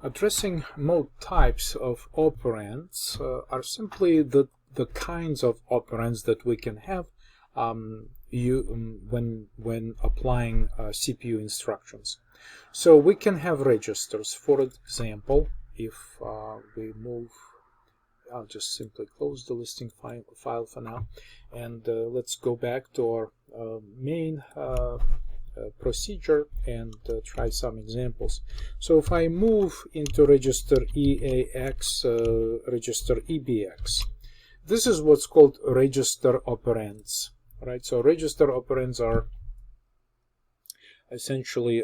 Addressing mode types of operands are simply the kinds of operands that we can have when applying CPU instructions. So we can have registers. For example, if we move, I'll just simply close the listing file for now, and let's go back to our main procedure and try some examples. So if I move into register EAX, register EBX, this is what's called register operands, right? So register operands are essentially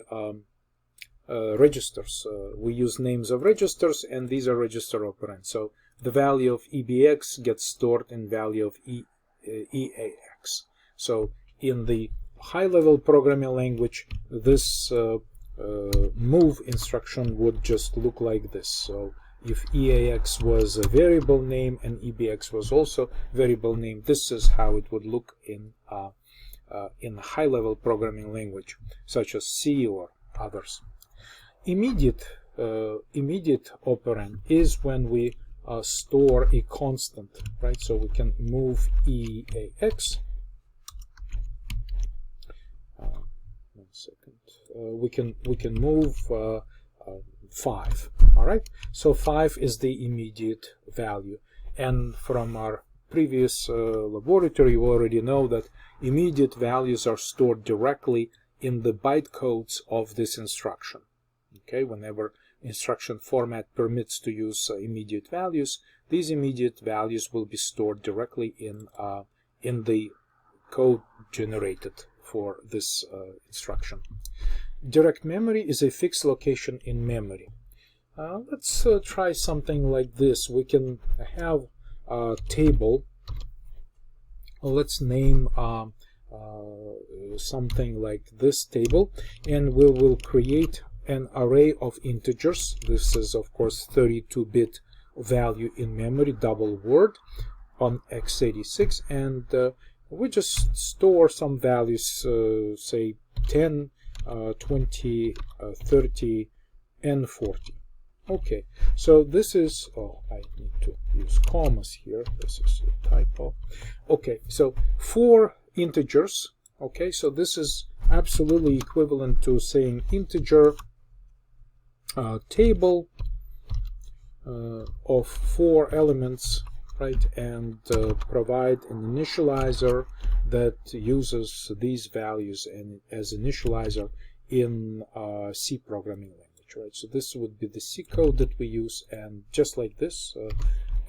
registers. We use names of registers, and these are register operands. So the value of EBX gets stored in value of EAX. So in the high-level programming language, this move instruction would just look like this. So if EAX was a variable name and EBX was also variable name, this is how it would look in high-level programming language, such as C or others. Immediate operand is when we store a constant, right? So we can move EAX. One second. We can move 5. All right. So 5 is the immediate value, and from our previous laboratory, you already know that immediate values are stored directly in the bytecodes of this instruction. Okay, whenever instruction format permits to use immediate values, these immediate values will be stored directly in the code generated for this instruction. Direct memory is a fixed location in memory. Let's try something like this. We can have a table. Let's name something like this table, and we will create an array of integers. This is, of course, 32-bit value in memory, double word, on x86, and we just store some values, say 10, 20, 30, and 40. Okay, so this is, oh, I need to use commas here. This is a typo. Okay, so 4 integers. Okay, so this is absolutely equivalent to saying integer table of 4 elements, right, and provide an initializer that uses these values and as initializer in C programming language, right? So this would be the C code that we use, and just like this,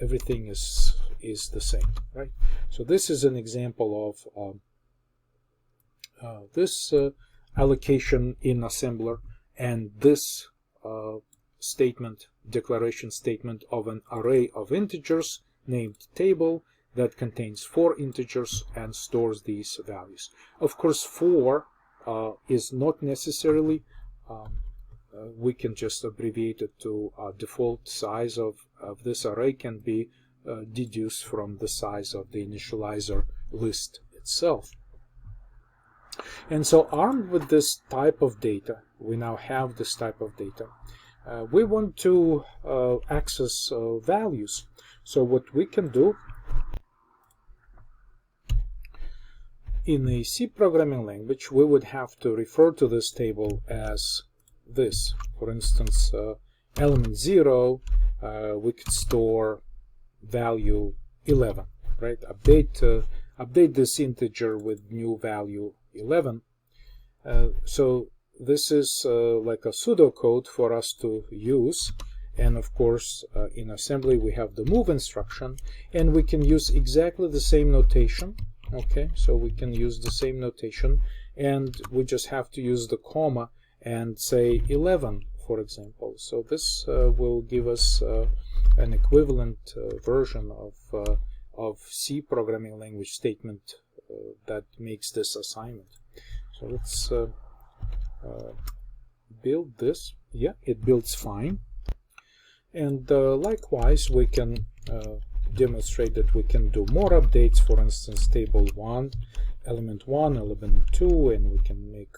everything is the same, right? So this is an example of this allocation in assembler, and this declaration statement of an array of integers named table that contains 4 integers and stores these values. Of course, 4 is not necessarily, we can just abbreviate it to default size of this array can be deduced from the size of the initializer list itself. And so armed with this type of data, we now have this type of data, we want to access values. So what we can do in a C programming language, we would have to refer to this table as this. For instance, element 0, we could store value 11, right? Update this integer with new value 11. So this is like a pseudocode for us to use, and of course in assembly we have the move instruction, and we can use exactly the same notation. Okay, so we can use the same notation, and we just have to use the comma and say 11, for example. So this will give us an equivalent version of C programming language statement that makes this assignment. So let's build this. Yeah, it builds fine. And likewise, we can demonstrate that we can do more updates. For instance, table 1, element 2, and we can make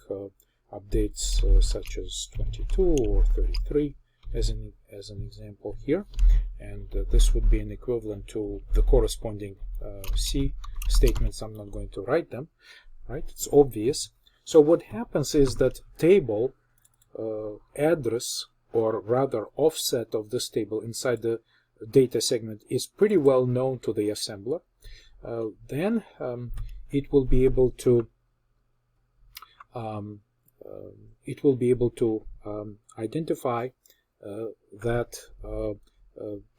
updates such as 22 or 33, as an example here, and this would be an equivalent to the corresponding C statements. I'm not going to write them, right? It's obvious. So what happens is that table address, or rather offset of this table inside the data segment, is pretty well known to the assembler. Then it will be able to identify that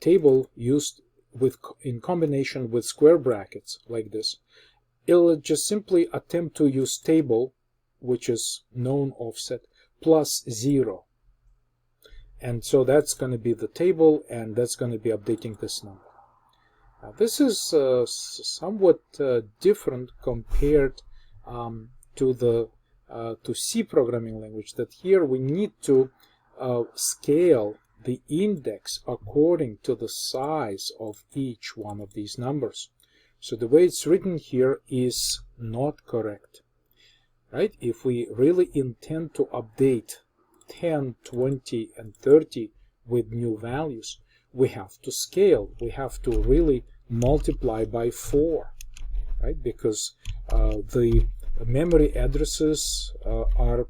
table used in combination with square brackets like this. It'll just simply attempt to use table, which is known offset, plus 0. And so that's going to be the table, and that's going to be updating this number. Now, this is somewhat different compared to C programming language, that here we need to scale the index according to the size of each one of these numbers. So the way it's written here is not correct, right? If we really intend to update 10, 20, and 30 with new values, we have to scale. We have to really multiply by 4, right? Because the memory addresses are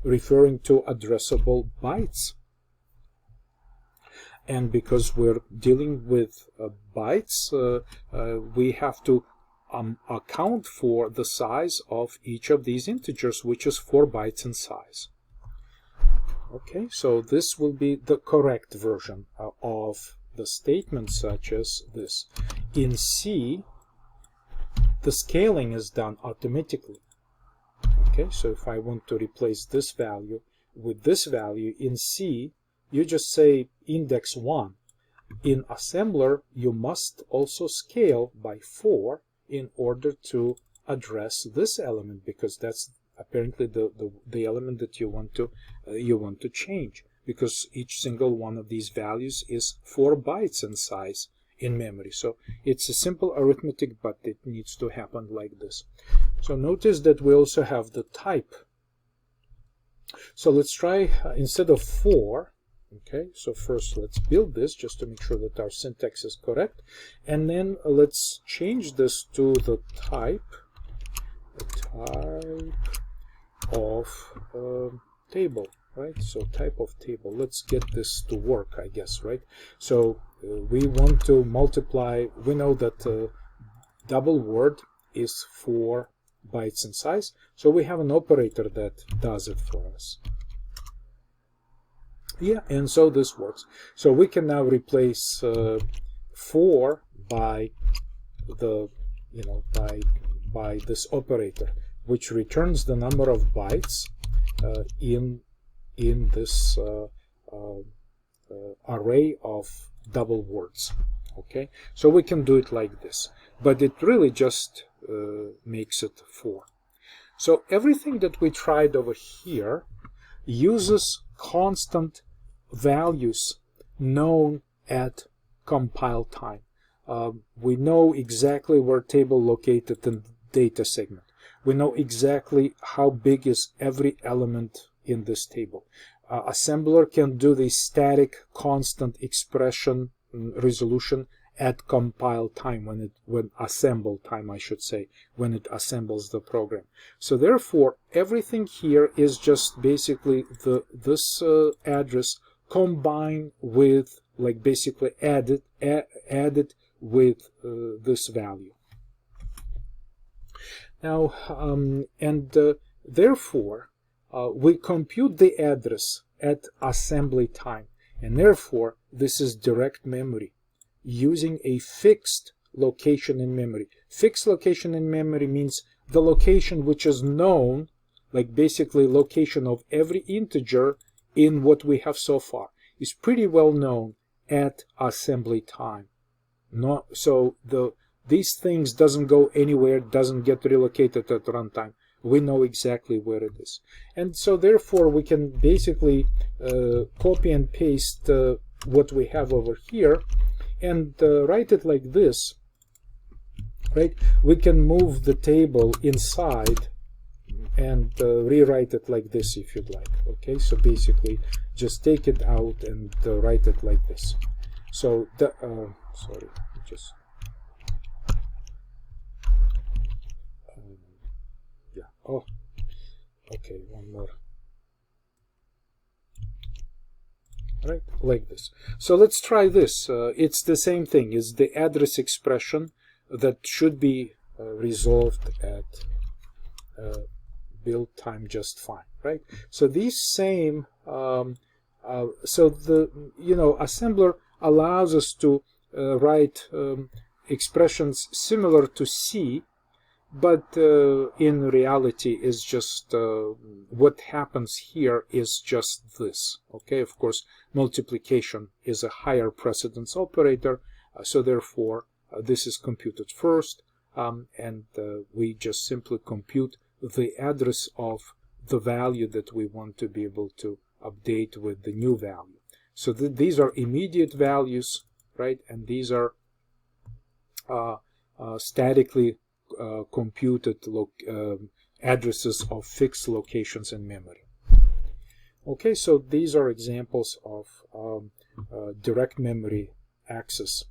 referring to addressable bytes. And because we're dealing with bytes, we have to account for the size of each of these integers, which is 4 bytes in size. Okay, so this will be the correct version of the statement, such as this. In C, the scaling is done automatically. Okay, so if I want to replace this value with this value in C, you just say index 1. In assembler, you must also scale by 4 in order to address this element, because that's apparently the element that you want to change, because each single one of these values is 4 bytes in size in memory. So it's a simple arithmetic, but it needs to happen like this. So notice that we also have the type. So let's try instead of 4. Okay, so first let's build this just to make sure that our syntax is correct, and then let's change this to the type of table, right? So type of table. Let's get this to work, I guess, right? So we want to multiply. We know that double word is 4 bytes in size, so we have an operator that does it for us. Yeah, and so this works. So we can now replace 4 by the by this operator, which returns the number of bytes in this array of double words. Okay, so we can do it like this, but it really just makes it 4. So everything that we tried over here uses constant values known at compile time. We know exactly where table located in the data segment. We know exactly how big is every element in this table. Assembler can do the static constant expression resolution at compile time, when assemble time, I should say, when it assembles the program. So therefore, everything here is just basically this address combined with, like, basically added with this value. Now, therefore, we compute the address at assembly time, and therefore this is direct memory using a fixed location in memory. Fixed location in memory means the location which is known, like basically location of every integer in what we have so far, is pretty well known at assembly time. So these things doesn't go anywhere, doesn't get relocated at runtime. We know exactly where it is. And so therefore we can basically copy and paste what we have over here and write it like this, right? We can move the table inside and rewrite it like this if you'd like. Okay, so basically just take it out and write it like this. So the sorry, just yeah. Oh, okay, one more. Right, like this. So let's try this. It's the same thing. It's the address expression that should be resolved at build time just fine, right? So these same, so the assembler allows us to write expressions similar to C, but in reality is just what happens here is just this. Okay, of course multiplication is a higher precedence operator, so therefore this is computed first, and we just simply compute the address of the value that we want to be able to update with the new value. So these are immediate values, right, and these are statically computed addresses of fixed locations in memory. Okay, so these are examples of direct memory access